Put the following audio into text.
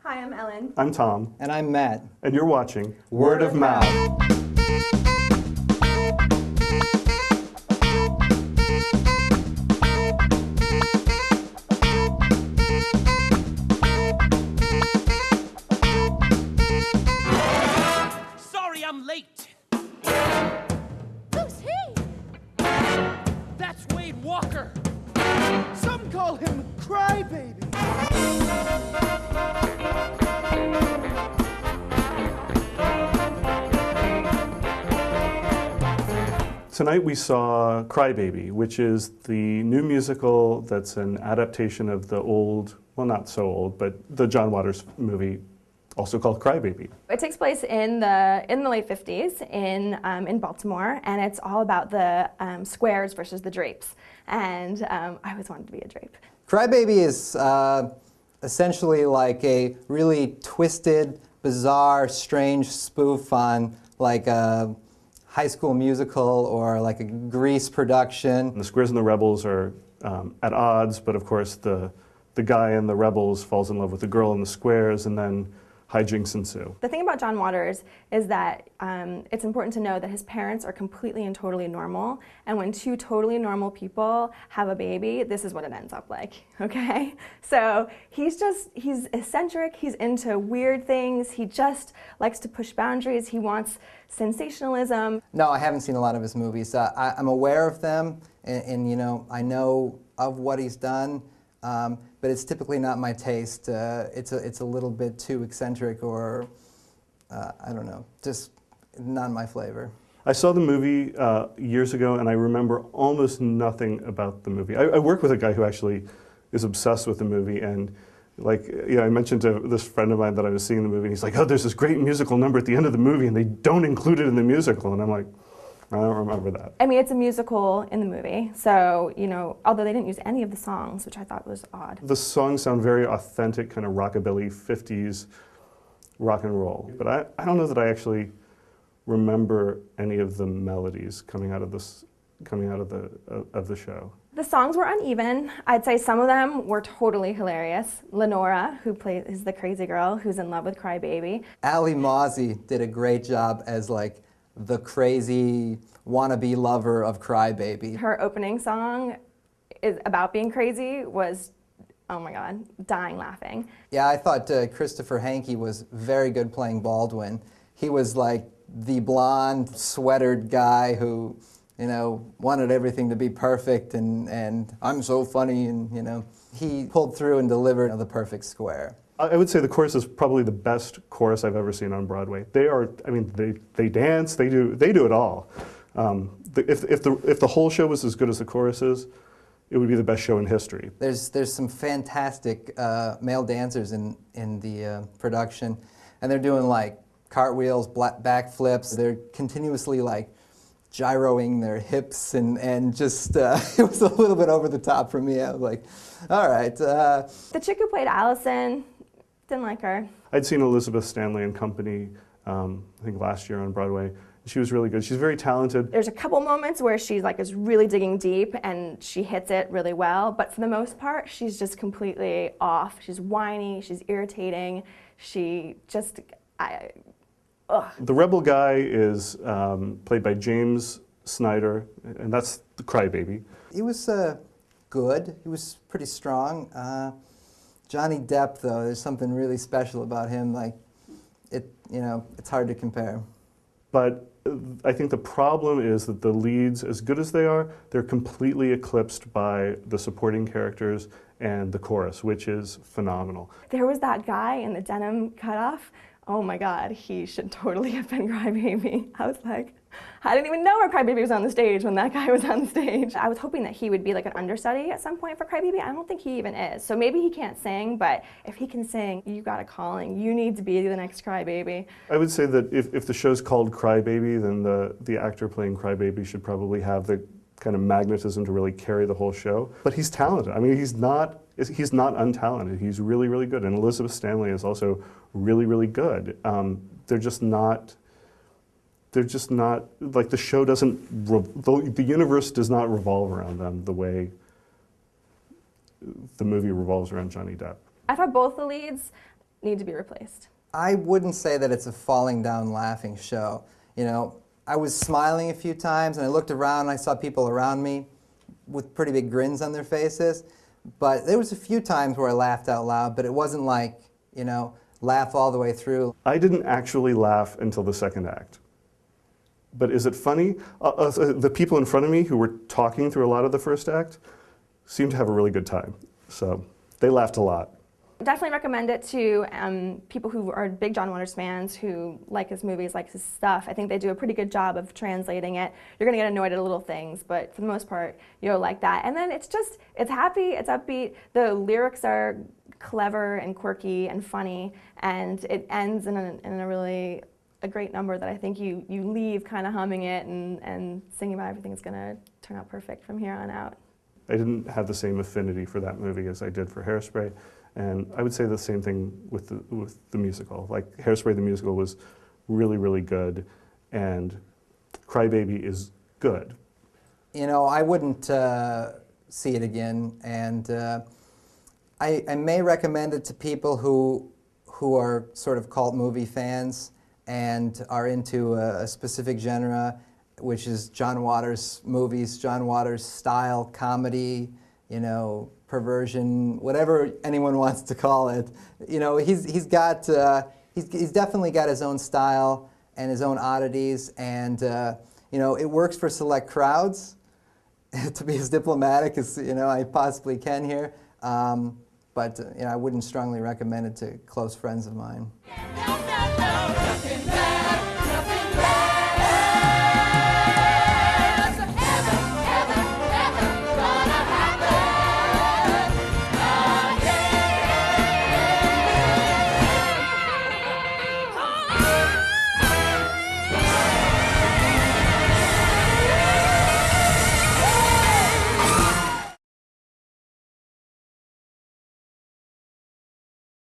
Hi, I'm Ellen. I'm Tom. And I'm Matt. And you're watching Word of Mouth. Sorry I'm late. Who's he? That's Wade Walker. Some call him Crybaby. Tonight we saw Crybaby, which is the new musical that's an adaptation of the old, well not so old, but the John Waters movie, also called Crybaby. It takes place in the late 50s in Baltimore, and it's all about the squares versus the drapes. And I always wanted to be a drape. Crybaby is essentially like a really twisted, bizarre, strange spoof on like a High School Musical or like a Grease production. The Squares and the Rebels are at odds, but of course the guy in the Rebels falls in love with the girl in the Squares, and then hijinks ensue. The thing about John Waters is that it's important to know that his parents are completely and totally normal, and when two totally normal people have a baby, this is what it ends up like, okay? So he's eccentric, he's into weird things, he just likes to push boundaries, he wants sensationalism. No, I haven't seen a lot of his movies. I'm aware of them, and you know, I know of what he's done. But it's typically not my taste. It's a little bit too eccentric, or I don't know, just not my flavor. I saw the movie years ago, and I remember almost nothing about the movie. I work with a guy who actually is obsessed with the movie, and like, you know, I mentioned to this friend of mine that I was seeing the movie, and he's like, "Oh, there's this great musical number at the end of the movie, and they don't include it in the musical," and I'm like, I don't remember that. I mean, it's a musical in the movie, so, you know, although they didn't use any of the songs, which I thought was odd. The songs sound very authentic, kind of rockabilly, 50s rock and roll. But I don't know that I actually remember any of the melodies coming out of the show. The songs were uneven. I'd say some of them were totally hilarious. Lenora, who is the crazy girl who's in love with Crybaby. Ali Mozzie did a great job as like the crazy wannabe lover of Crybaby. Her opening song is about being crazy was, oh my God, dying laughing. Yeah, I thought Christopher Hankey was very good playing Baldwin. He was like the blonde, sweatered guy who, you know, wanted everything to be perfect, and I'm so funny, and, you know, he pulled through and delivered the perfect square. I would say the chorus is probably the best chorus I've ever seen on Broadway. They are, I mean, they dance, they do it all. If the whole show was as good as the chorus is, it would be the best show in history. There's some fantastic male dancers in the production, and they're doing like cartwheels, backflips. They're continuously like gyroing their hips, and just it was a little bit over the top for me. I was like, all right. The chick who played Allison, didn't like her. I'd seen Elizabeth Stanley and Company, I think last year on Broadway. She was really good. She's very talented. There's a couple moments where she's like is really digging deep and she hits it really well, but for the most part, she's just completely off. She's whiny, she's irritating, she just, ugh. The rebel guy is played by James Snyder, and that's the Crybaby. He was good. He was pretty strong. Johnny Depp, though, there's something really special about him. Like, you know, it's hard to compare. But I think the problem is that the leads, as good as they are, they're completely eclipsed by the supporting characters and the chorus, which is phenomenal. There was that guy in the denim cutoff. Oh my God, he should totally have been Crybaby. I was like, I didn't even know where Crybaby was on the stage when that guy was on the stage. I was hoping that he would be like an understudy at some point for Crybaby. I don't think he even is. So maybe he can't sing, but if he can sing, you got a calling. You need to be the next Crybaby. I would say that if the show's called Crybaby, then the actor playing Crybaby should probably have the kind of magnetism to really carry the whole show. But he's talented. I mean, he's not untalented. He's really, really good. And Elizabeth Stanley is also really, really good. They're just not, like the show doesn't, the universe does not revolve around them the way the movie revolves around Johnny Depp. I thought both the leads need to be replaced? I wouldn't say that it's a falling down laughing show. You know, I was smiling a few times and I looked around and I saw people around me with pretty big grins on their faces. But there was a few times where I laughed out loud, but it wasn't like, you know, laugh all the way through. I didn't actually laugh until the second act. But is it funny? The people in front of me who were talking through a lot of the first act seemed to have a really good time. So they laughed a lot. Definitely recommend it to people who are big John Waters fans, who like his movies, like his stuff. I think they do a pretty good job of translating it. You're going to get annoyed at little things, but for the most part, you'll like that. And then it's happy, it's upbeat. The lyrics are clever and quirky and funny, and it ends in a really a great number that I think you leave kind of humming it and singing about everything's going to turn out perfect from here on out. I didn't have the same affinity for that movie as I did for Hairspray. And I would say the same thing with the musical. Like, Hairspray the musical was really, really good, and Cry Baby is good. You know, I wouldn't see it again, and I may recommend it to people who are sort of cult movie fans and are into a specific genre, which is John Waters movies, John Waters style comedy, you know, perversion, whatever anyone wants to call it. You know, he's definitely got his own style and his own oddities, and you know, it works for select crowds. To be as diplomatic as, you know, I possibly can here, but you know, I wouldn't strongly recommend it to close friends of mine. Nothing bad.